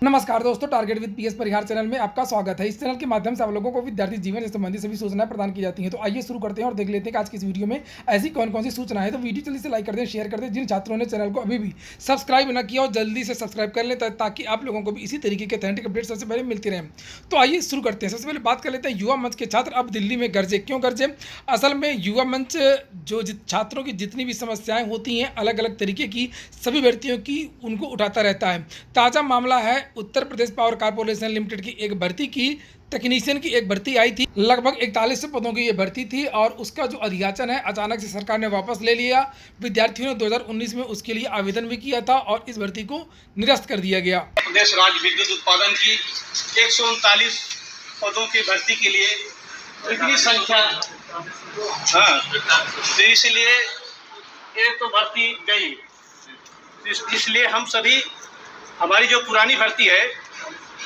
नमस्कार दोस्तों, target with PS Parihar channel में आपका स्वागत है। इस चैनल के माध्यम से आप लोगों को विद्यार्थी जीवन से संबंधित सभी सूचनाएं प्रदान की जाती हैं। तो आइए शुरू करते हैं और देख लेते हैं कि आज की इस वीडियो में ऐसी कौन कौन सी सूचना है। तो वीडियो जल्दी से लाइक कर दें, शेयर कर दें। जिन छात्रों ने चैनल को अभी भी सब्सक्राइब न किया हो जल्दी से सब्सक्राइब कर लें ताकि आप लोगों को भी इसी तरीके के ऑथेंटिक अपडेट सबसे पहले मिलती रहें। तो आइए शुरू करते हैं। सबसे पहले बात कर लेते हैं युवा मंच के छात्र अब दिल्ली में गरजे। क्यों गरजे? असल में युवा मंच जो छात्रों की जितनी भी समस्याएं होती हैं अलग अलग तरीके की सभी व्यक्तियों की उनको उठाता रहता है। ताज़ा मामला है Uttar Pradesh power corporation limited की एक भर्ती की, टेक्नीशियन की एक भर्ती आई थी। लगभग 41 पदों की ये भर्ती थी और उसका जो अधियाचन है अचानक से सरकार ने वापस ले लिया। विद्यार्थियों ने 2019 में उसके लिए आवेदन भी किया था और इस भर्ती को निरस्त कर दिया गया। प्रदेश राज्य विद्युत उत्पादन की 139 पदों की भर्ती के लिए इतनी संख्या, तो इसलिए ये तो भर्ती गई। इसलिए हम सभी, हमारी जो पुरानी भर्ती है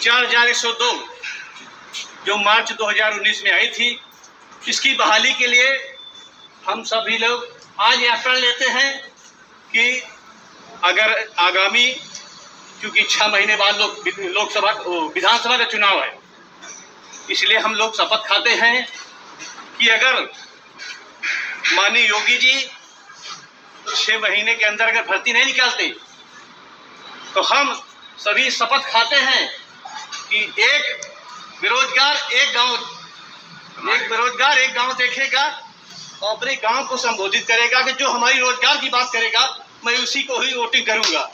4102 जो मार्च 2019 में आई थी, इसकी बहाली के लिए हम सभी लोग आज यह प्रण लेते हैं कि अगर आगामी, क्योंकि 6 महीने बाद लोकसभा विधानसभा का चुनाव है, इसलिए हम लोग शपथ खाते हैं कि अगर माननीय योगी जी 6 महीने के अंदर अगर भर्ती नहीं निकालते तो हम सभी शपथ खाते हैं कि एक बेरोजगार एक गांव देखेगा और अपने गांव को संबोधित करेगा कि जो हमारी रोजगार की बात करेगा मैं उसी को ही वोटिंग करूंगा।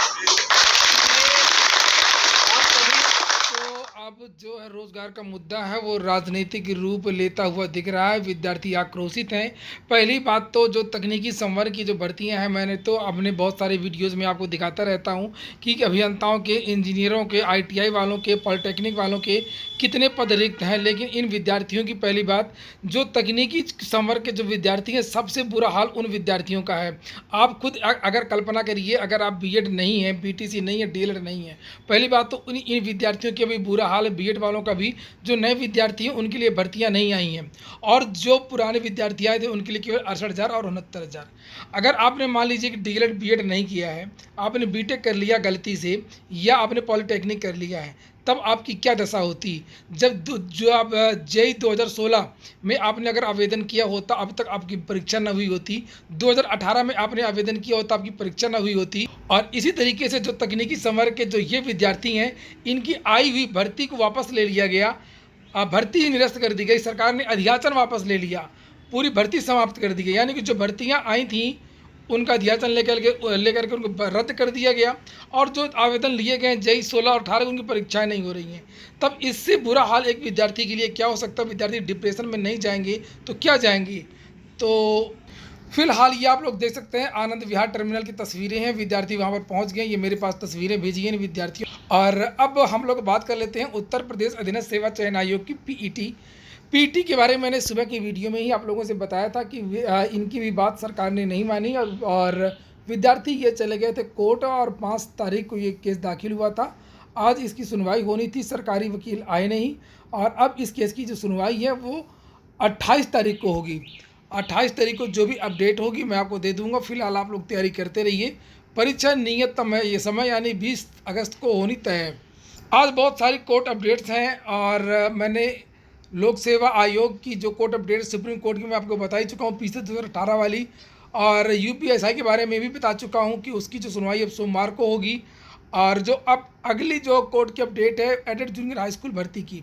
अब जो है रोजगार का मुद्दा है वो राजनीतिक रूप लेता हुआ दिख रहा है। विद्यार्थी आक्रोशित हैं। पहली बात तो जो तकनीकी संवर्ग की जो भर्तियां हैं, मैंने तो अपने बहुत सारे वीडियोस में आपको दिखाता रहता हूं कि अभियंताओं के, इंजीनियरों के, आईटीआई वालों के, पॉलिटेक्निक वालों के कितने पद रिक्त हैं। लेकिन इन विद्यार्थियों की पहली बात, जो तकनीकी संवर्ग के जो विद्यार्थी हैं सबसे बुरा हाल उन विद्यार्थियों का है। आप खुद अगर कल्पना करिए, अगर आप बीएड नहीं है, बीटीसी नहीं है, डीएलएड नहीं है, पहली बात तो इन विद्यार्थियों की अभी बुरा हाल है। बीएड वालों का भी, जो नए विद्यार्थी हैं उनके लिए भर्तियां नहीं आई हैं और जो पुराने विद्यार्थी आए थे उनके लिए केवल 68,000 और 69,000। अगर आपने मान लीजिए कि डीएलएड बीएड नहीं किया है, आपने बीटेक कर लिया गलती से या आपने पॉलिटेक्निक कर लिया है, तब आपकी क्या दशा होती। जब जो आप जेई 2016 में आपने अगर आवेदन किया होता, अब तक आपकी परीक्षा न हुई होती। 2018 में आपने आवेदन किया होता, आपकी परीक्षा न हुई होती। और इसी तरीके से जो तकनीकी संवर्ग के जो ये विद्यार्थी हैं, इनकी आई हुई भर्ती को वापस ले लिया गया। भर्ती ही निरस्त कर दी गई। सरकार ने अधियाचन वापस ले लिया, पूरी भर्ती समाप्त कर दी गई। यानी कि जो भर्तियाँ आई थीं उनका अध्याचन लेकर के उनको रद्द कर दिया गया और जो आवेदन लिए गए जेई 16 और 18 उनकी परीक्षाएं नहीं हो रही हैं। तब इससे बुरा हाल एक विद्यार्थी के लिए क्या हो सकता है। विद्यार्थी डिप्रेशन में नहीं जाएंगे तो क्या जाएंगे। तो फिलहाल ये आप लोग देख सकते हैं, आनंद विहार टर्मिनल की तस्वीरें हैं। विद्यार्थी वहाँ पर पहुँच गए। ये मेरे पास तस्वीरें भेजी हैं विद्यार्थियों। और अब हम लोग बात कर लेते हैं उत्तर प्रदेश अधीनस्थ सेवा चयन आयोग की पीटी के बारे में। मैंने सुबह की वीडियो में ही आप लोगों से बताया था कि इनकी भी बात सरकार ने नहीं मानी और विद्यार्थी ये चले गए थे कोर्ट और 5 तारीख को ये केस दाखिल हुआ था। आज इसकी सुनवाई होनी थी, सरकारी वकील आए नहीं और अब इस केस की जो सुनवाई है वो 28 तारीख को होगी। 28 तारीख को जो भी अपडेट होगी मैं आपको दे दूँगा। फिलहाल आप लोग तैयारी करते रहिए। परीक्षा नियत ये समय यानी 20 अगस्त को होनी तय है। आज बहुत सारी कोर्ट अपडेट्स हैं और मैंने लोक सेवा आयोग की जो कोर्ट अपडेट सुप्रीम कोर्ट की मैं आपको बता ही चुका हूँ, पिछले 2018 वाली, और यूपीएसआई के बारे में भी बता चुका हूँ कि उसकी जो सुनवाई अब सोमवार को होगी। और जो अब अगली जो कोर्ट की अपडेट है एडेड जूनियर हाई स्कूल भर्ती की,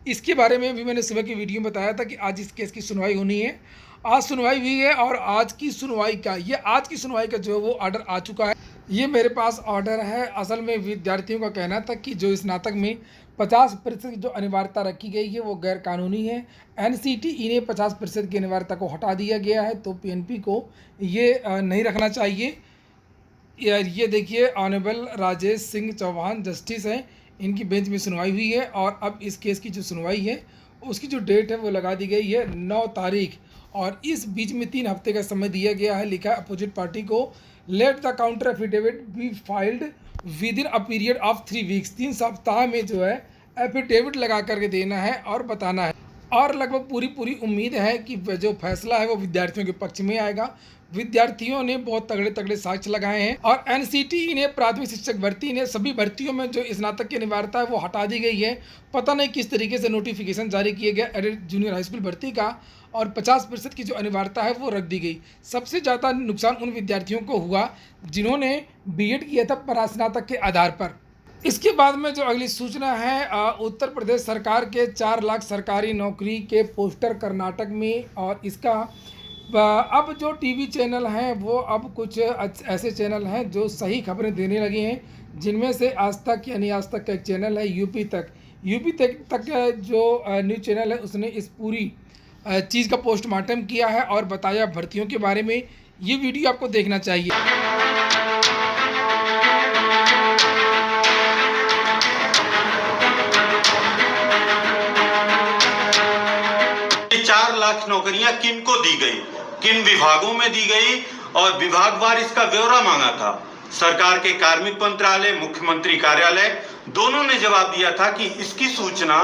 इसके बारे में भी मैंने सुबह की वीडियो में बताया था कि आज इस केस की सुनवाई होनी है। आज सुनवाई हुई है और आज की सुनवाई का जो है वो ऑर्डर आ चुका है। ये मेरे पास ऑर्डर है। असल में विद्यार्थियों का कहना था कि जो स्नातक में 50% जो अनिवार्यता रखी गई है वो गैर कानूनी है। एनसीटीई ने 50% की अनिवार्यता को हटा दिया गया है, तो पीएनपी को ये नहीं रखना चाहिए। ये देखिए, ऑनरेबल राजेश सिंह चौहान जस्टिस हैं, इनकी बेंच में सुनवाई हुई है और अब इस केस की जो सुनवाई है उसकी जो डेट है वो लगा दी गई है 9 तारीख। और इस बीच में 3 हफ्ते का समय दिया गया है। लिखा है अपोजिट पार्टी को let the counter affidavit be filed with in a period of 3 weeks. 3 सप्ताह में जो है एफिडेविट लगा करके देना है और बताना है। और लगभग पूरी पूरी उम्मीद है कि जो फैसला है वो विद्यार्थियों के पक्ष में आएगा। विद्यार्थियों ने बहुत तगड़े तगड़े साक्ष्य लगाए हैं और एनसीटी ने प्राथमिक शिक्षक भर्ती ने सभी भर्तियों में जो स्नातक की अनिवार्यता है वो हटा दी गई है। पता नहीं किस तरीके से नोटिफिकेशन जारी किया गया एडेड जूनियर हाई स्कूल भर्ती का, और 50% की जो अनिवार्यता है वो रख दी गई। सबसे ज़्यादा नुकसान उन विद्यार्थियों को हुआ जिन्होंने बीएड किया था परास्नातक के आधार पर। इसके बाद में जो अगली सूचना है, उत्तर प्रदेश सरकार के 4 लाख सरकारी नौकरी के पोस्टर कर्नाटक में, और इसका अब जो टीवी चैनल हैं वो अब कुछ ऐसे चैनल हैं जो सही खबरें देने लगे हैं, जिनमें से आज तक यानी आज तक का एक चैनल है यूपी तक जो न्यूज़ चैनल है उसने इस पूरी चीज़ का पोस्टमार्टम किया है और बताया भर्तियों के बारे में। ये वीडियो आपको देखना चाहिए। 4 लाख नौकरियां किन को दी गई, किन विभागों में दी गई और विभागवार इसका ब्यौरा मांगा था। सरकार के कार्मिक मंत्रालय, मुख्यमंत्री कार्यालय दोनों ने जवाब दिया था कि इसकी सूचना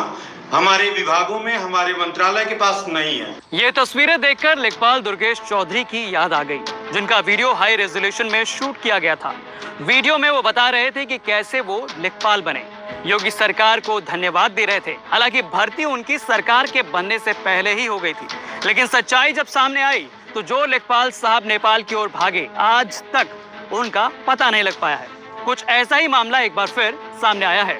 हमारे विभागों में, हमारे मंत्रालय के पास नहीं है। ये तस्वीरें देखकर लेखपाल दुर्गेश चौधरी की याद आ गई, जिनका वीडियो हाई रेजोल्यूशन में शूट किया गया था। वीडियो में वो बता रहे थे कि कैसे वो लेखपाल बने, योगी सरकार को धन्यवाद दे रहे थे। हालांकि भर्ती उनकी सरकार के बनने से पहले ही हो गई थी, लेकिन सच्चाई जब सामने आई तो जो लेखपाल साहब नेपाल की ओर भागे, आज तक उनका पता नहीं लग पाया है। कुछ ऐसा ही मामला एक बार फिर सामने आया है।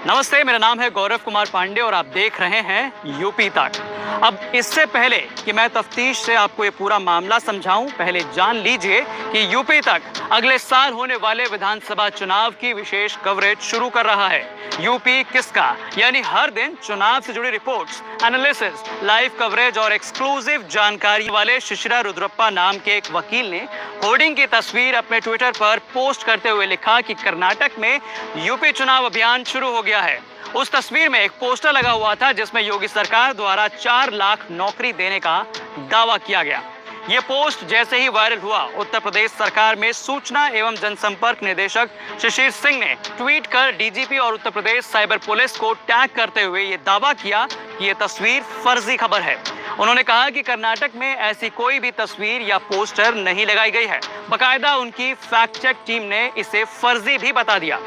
नमस्ते, मेरा नाम है गौरव कुमार पांडे और आप देख रहे हैं यूपी तक। अब इससे पहले कि मैं तफ्तीश से आपको ये पूरा मामला समझाऊं, पहले जान लीजिए कि यूपी तक अगले साल होने वाले विधानसभा चुनाव की विशेष कवरेज शुरू कर रहा है। यूपी किसका, यानी हर दिन चुनाव से जुड़ी रिपोर्ट्स, एनालिसिस, लाइव कवरेज और एक्सक्लूसिव जानकारी वाले शिशिरा रुद्रप्पा नाम के एक वकील ने होर्डिंग की तस्वीर अपने ट्विटर पर पोस्ट करते हुए लिखा कि कर्नाटक में यूपी चुनाव अभियान शुरू हो गया है। उस तस्वीर में एक पोस्टर लगा हुआ था जिसमें योगी सरकार द्वारा 4 लाख नौकरी देने का दावा किया गया। ये पोस्ट जैसे ही वायरल हुआ, उत्तर प्रदेश सरकार में सूचना एवं जनसंपर्क निदेशक शिशिर सिंह ने ट्वीट कर डीजीपी और उत्तर प्रदेश साइबर पुलिस को टैग करते हुए ये दावा किया कि ये तस्वीर फर्जी खबर है। उन्होंने कहा कि कर्नाटक में ऐसी कोई भी तस्वीर या पोस्टर नहीं लगाई गई है। बाकायदा उनकी फैक्ट चेक टीम ने इसे फर्जी भी बता दिया।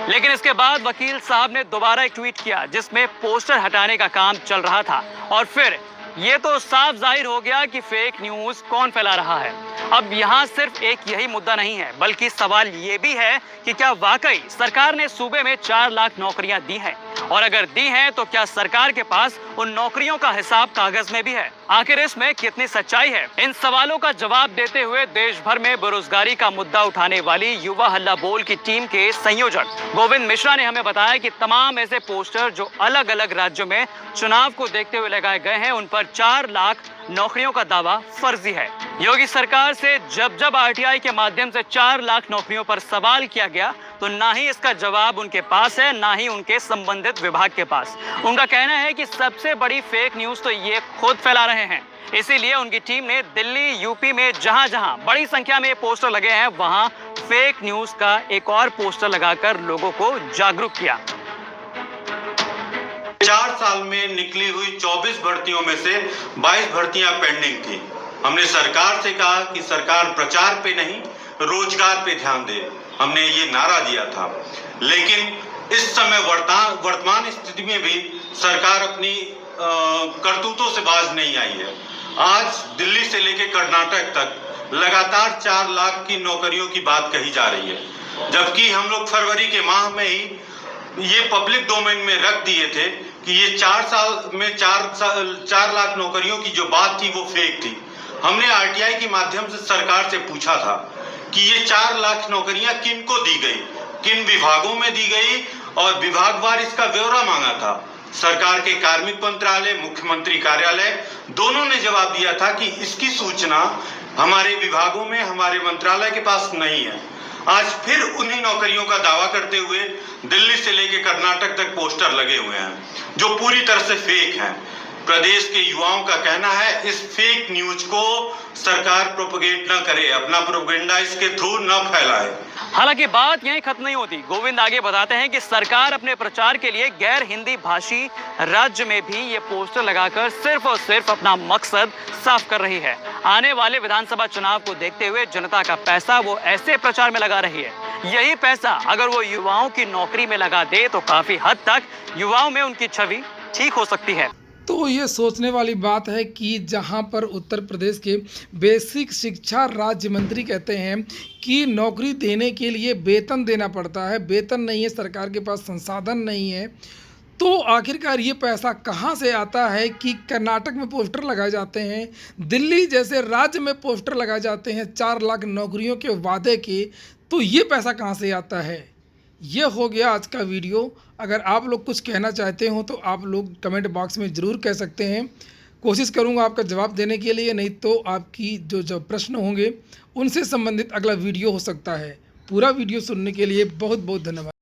लेकिन इसके बाद वकील साहब ने दोबारा एक ट्वीट किया जिसमें पोस्टर हटाने का काम चल रहा था, और फिर ये तो साफ जाहिर हो गया कि फेक न्यूज कौन फैला रहा है। अब यहाँ सिर्फ एक यही मुद्दा नहीं है, बल्कि सवाल ये भी है कि क्या वाकई सरकार ने सूबे में 4 लाख नौकरियां दी हैं, और अगर दी हैं तो क्या सरकार के पास उन नौकरियों का हिसाब कागज में भी है। आखिर इसमें कितनी सच्चाई है, इन सवालों का जवाब देते हुए देश भर में बेरोजगारी का मुद्दा उठाने वाली युवा हल्ला बोल की टीम के संयोजक गोविंद मिश्रा ने हमें बताया कि तमाम ऐसे पोस्टर जो अलग अलग राज्यों में चुनाव को देखते हुए लगाए गए हैं, उन पर 4 लाख नौकरियों का दावा फर्जी है। योगी सरकार से जब आरटीआई के माध्यम से 4 लाख नौकरियों पर सवाल किया गया तो ना ही इसका जवाब उनके पास है, ना ही उनके संबंधित विभाग के पास। उनका कहना है कि सबसे बड़ी फेक न्यूज तो ये खुद फैला रहे हैं। इसीलिए उनकी टीम ने दिल्ली, यूपी में जहां बड़ी संख्या में पोस्टर लगे हैं, वहां फेक न्यूज का एक और पोस्टर लगाकर लोगों को जागरूक किया। 4 साल में निकली हुई 24 भर्तियों में से 22 भर्तियां पेंडिंग थी। हमने सरकार से कहा कि सरकार प्रचार पे नहीं, रोजगार पे ध्यान दे। हमने ये नारा दिया था, लेकिन इस समय वर्तमान स्थिति में भी सरकार अपनी करतूतों से बाज नहीं आई है। आज दिल्ली से लेकर कर्नाटक तक लगातार 4 लाख की नौकरियों की बात कही जा रही है, जबकि हम लोग फरवरी के माह में ही ये पब्लिक डोमेन में रख दिए थे कि ये 4 साल में 4 लाख नौकरियों की जो बात थी वो फेक थी। हमने आरटीआई के माध्यम से सरकार से पूछा था कि ये 4 लाख नौकरियां किन को दी गई, किन विभागों में दी गई और विभागवार इसका ब्यौरा मांगा था। सरकार के कार्मिक मंत्रालय, मुख्यमंत्री कार्यालय दोनों ने जवाब दिया था कि इसकी सूचना हमारे विभागों में, हमारे मंत्रालय के पास नहीं है। आज फिर उन्हीं नौकरियों का दावा करते हुए दिल्ली से लेकर कर्नाटक तक पोस्टर लगे हुए हैं जो पूरी तरह से फेक हैं। प्रदेश के युवाओं का कहना है इस फेक न्यूज को सरकार प्रोपेगेट न करे, अपना प्रोपेगेंडा इसके थ्रू न फैलाए। हालांकि बात यहीं खत्म नहीं होती। गोविंद आगे बताते हैं कि सरकार अपने प्रचार के लिए गैर हिंदी भाषी राज्य में भी ये पोस्टर लगाकर सिर्फ और सिर्फ अपना मकसद साफ कर रही है। आने वाले विधानसभा चुनाव को देखते हुए जनता का पैसा वो ऐसे प्रचार में लगा रही है। यही पैसा अगर वो युवाओं की नौकरी में लगा दे तो काफी हद तक युवाओं में उनकी छवि ठीक हो सकती है। तो ये सोचने वाली बात है कि जहां पर उत्तर प्रदेश के बेसिक शिक्षा राज्य मंत्री कहते हैं कि नौकरी देने के लिए वेतन देना पड़ता है, वेतन नहीं है, सरकार के पास संसाधन नहीं है, तो आखिरकार ये पैसा कहाँ से आता है कि कर्नाटक में पोस्टर लगाए जाते हैं, दिल्ली जैसे राज्य में पोस्टर लगाए जाते हैं 4 लाख नौकरियों के वादे के, तो ये पैसा कहाँ से आता है। ये हो गया आज का वीडियो। अगर आप लोग कुछ कहना चाहते हो तो आप लोग कमेंट बॉक्स में ज़रूर कह सकते हैं। कोशिश करूँगा आपका जवाब देने के लिए, नहीं तो आपकी जो प्रश्न होंगे उनसे संबंधित अगला वीडियो हो सकता है। पूरा वीडियो सुनने के लिए बहुत बहुत धन्यवाद।